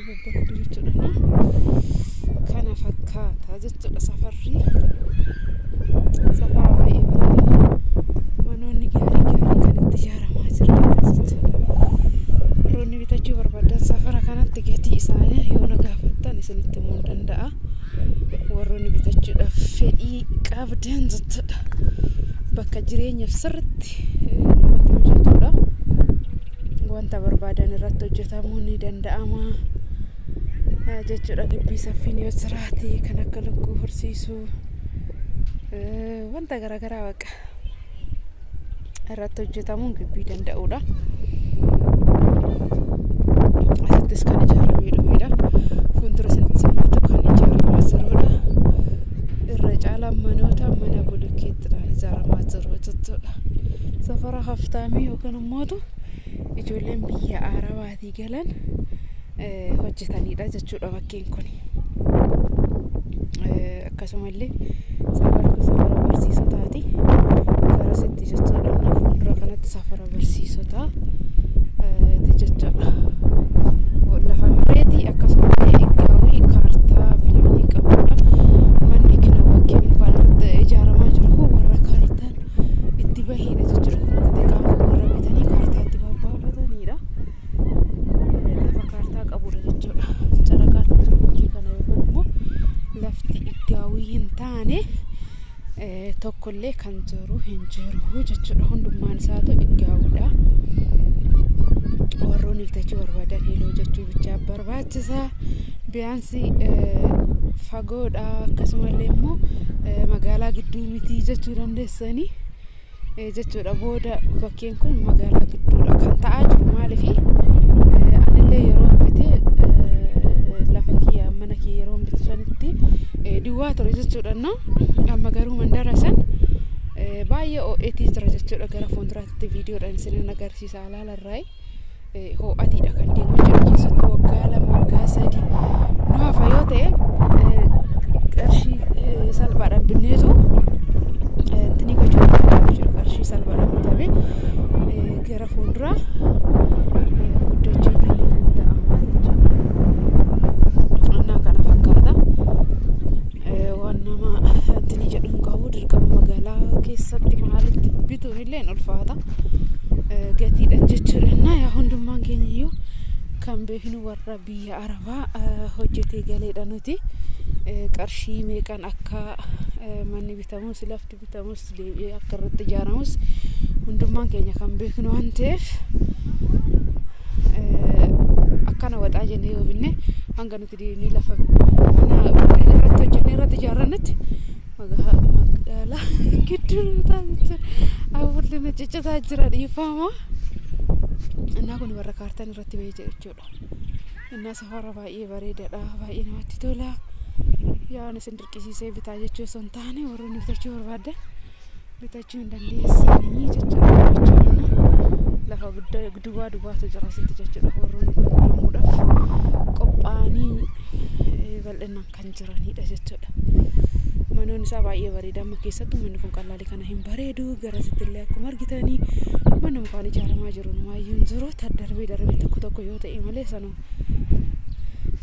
babbareedu jechuudha. Kana fakkaata jechuudha safarri. Safara baay'ee bareeda. Manoonni gaarii kan itti ijaaramaa jiran jechuudha. Warroonni bitachuu barbaadan safara kanatti gatii isaanii yoo na gaafattan isinitti himuu danda'a. Warroonni bitachuudhaaf fedhii qabdan jechuudha. Bakka jireenyaaf sirriitti namatti mijatuudha. Wanta barbaadan irratti hojjetamuu ni danda'ama jechuudha. Gibbii saffiin yoo jiraate kan akka lukkuu horsiisuu wanta garaagaraa baqa irratti hojjetamuu gibbii danda'uudha. Asittis kan ijaaramee dhumedha. Fuuldura isinitti simmuutu kan ijaaramaa jiruudha. Irra caalaan manoota mana bulukkeettiidhaan ijaaramaa jiru jechuudha. Safara haftaamii yookaan immoo ijoolleen biyya Arabaatii galan hojjetanidha jechuudha bakkeen kun. Akkasumallee safara barsiisotaati. Garasitti jechuudha. Fuuldura kanatti safara barsiisotaa jechuudha. Lafa mireetii akkasumallee iggaawii kaartaa bilaanii qabudha. Manni kina bakkeen mukaan irratti ijaaramaa jiru warra kaartaan itti baheedha jechuudha. Kanatti xiqqaan warra bitanii kaartaa itti babbaafatanidha. Lafa kaartaa qabudha jechuudha. Caraqaan jiru bakkee kana yookaan immoo lafti iggaawii hin taane tokkollee kan jiru hin jiru jechuudha. Hundummaan isaatu iggaawudha. Warroonni bitachuu barbaadan heloo jechuu bichaa barbaachisa. Biyaansi fagoodha akkasumallee immoo magaalaa gidduu miti jechuu dandeessanii jechuudha. Booda bakkeen kun magaalaa gidduudha kan ta'aa jiru. Maaliifi anillee yeroo bitee lafa kiyya mana kiyya yeroo bitisanitti duwwaa ture jechuudha. Amma garuu mandara san baay'ee oo'eetii jira jechuudha. Gara fuulduraatti viidiyoodhaan isin agarsiisa alaalarraa. Ho'aatiidha kan deemu jechuudha. Keessattuu waggaa 2 waggaa 3 nu hafa yoo ta'e qarshii salphaadhaan binneetu intini gochuu danda'u jiru. Qarshii salphaadhaan bitamee gara fuulduraa guddachuu danda'ama jechuudha. Annaa kana fakkaata. Waan nama intini jedhu hin qabu. Dirqama magaalaa keessatti maalitti bituun illee ulfaata. Gatiidhaan jechuudha. Yaa hundummaan keenya iyyuu kan beeknu warra biyya Arabaa hojjetee galeedha nuti. Qarshii meeqaan akka manni bitamus lafti bitamus deebi'ee akka irratti ijaaramus hundummaan keenya kan beeknu waan ta'eef akkana waxaa jennee yoo binne hanga nuti deemnee lafa mana irratti hojjennee irratti ijaarrannetti magaalaa gidduu taasisu awwaalli na ciccitaa jira dhiifama. Innaa kun warra kaartaan irratti bahee jechuudha. Innaa safara baay'ee bareedaadha. Baay'ee namatti tola. Yaa isin dirqisiisee bitaa jechuu osoo hin taane warroonni bitachuu barbaadan bitachuu hin dandeessanii jechuudha. Lafa duwwaa duwwaatu jira asitti jechuudha. Warroonni gurguramuudhaaf qophaa'anii bal'inaan kan jiranidha jechuudha. Manoon isaa baay'ee bareeda. Amma keessattuu manni kun qal'aalii kana hin bareedu. Garasitti illee akkuma argitanii manni mukaan ijaaramaa jiru numaayyuu hin jiru. Darbee tokko yoo ta'e malee sanuu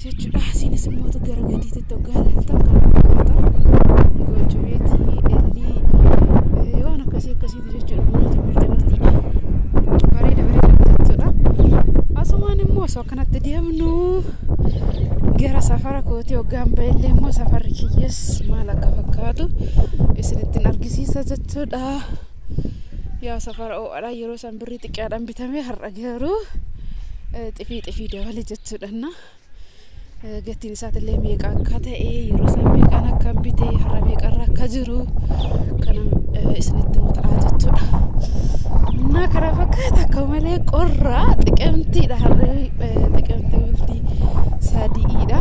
jechuudha. Asiinis immoo gara gadiitti hoggaa ilaaltan kan fakkaata. Gochuu beetii dheellii waan akkasiitu jechuudha. Manoota bartiidha. Bareeda jechuudha. Asumaan immoo osoo akkanatti deemnu gara safara kooti hoggaan ba'ellee immoo safarri kiyyas maal akka fakkaatu isinittiin argisiisa jechuudha. Yaa safara oo'adha yeroo san birrii xiqqaadhaan bitamee har'a garuu xifii dabale jechuudha. Gatiin isaatillee meeqa akka ta'e yeroo san meeqaan akka bitee har'a meeqarra akka jiru kana isinitti mutaa jechuudha. Naa karaa fakkaata akka malee qorraa xiqimtiidha. Har'a xiqimtii bultii sadiidha.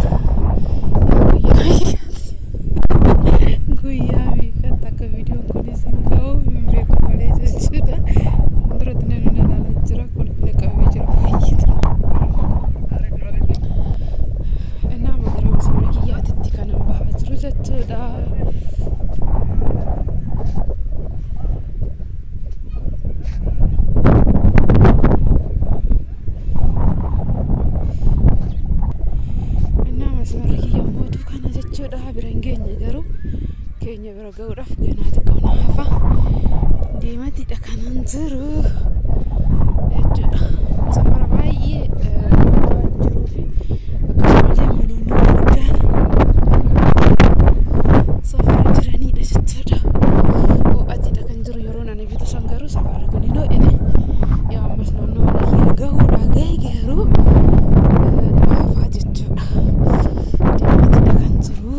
Guyyaa meeqatti akka viidiyoon kun isin ga'u hin beeku malee jechuudha. Duratti namni na ilaalaa jira. Kolfina qabee jira baay'eetu. Innaa magaalaa masmara kiyyaatitti kanan bahaa jiru jechuudha. keenya bira ga'uudhaaf ganaa xiqqoo na hafa deematiidha kanan jiru jechuudha. Safara baay'ee waan jiruu fi akkasumallee manoonni guddaan safara jiraniidha jechuudha. Ho'atiidha kan jiru yeroo ani bitu san garuu safarri kun hin ho'ine yaa ammas naannoo mana kiyya gahuudhaa ga'e garuu na hafaa jechuudha. Deematiidha kan jiru.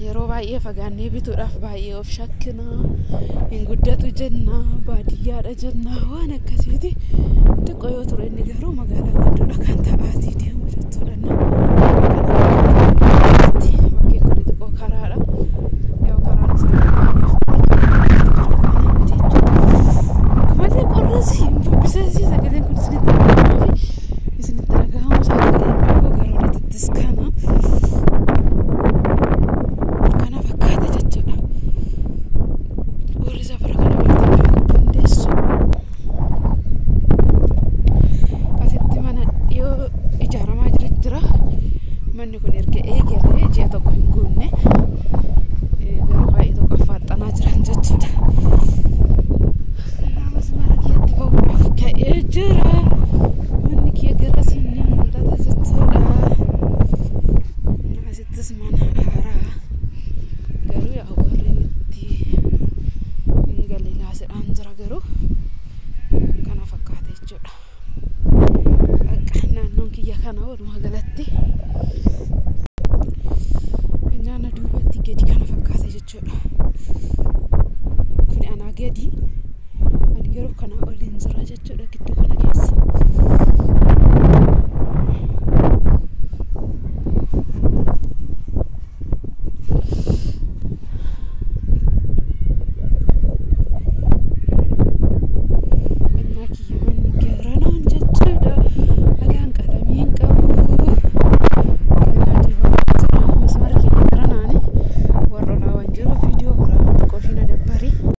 Yeroo baay'ee fagaannee bituudhaaf baay'ee of shakkina hin guddatu jenna baadiyyaadha jenna waan akkasiiti xiqqoo yoo ture inni garuu magaalaa guddoodha kan ta'aatii deemu jechuudha. Bakkeen kun xiqqoo karaadha yoo karaan isaa malee qorras hin bubbiseesi sagaleen kun isinitti dhagahamu sagalee hin beeku garuu litittis kana manni kun erga eegalee ji'a tokko hin guunne garuu baay'ee tokko affaxxanaa jiran jechuudha. Namas mara keetti ba'uudhaaf ka'ee jira. Manni kee garas inni mul'ata jechuudha. Asittis mana haaraa garuu yaa warri itti hin galle laasidhaan jira garuu kana fakkaata jechuudha. Akka naannoon kiyya kana walumaa galatti nyaana duubatti gadi kana fakkaata jechuudha. Kun anaa gadi ani yeroo kana oliin jira jechuudha gidduu kana keessa.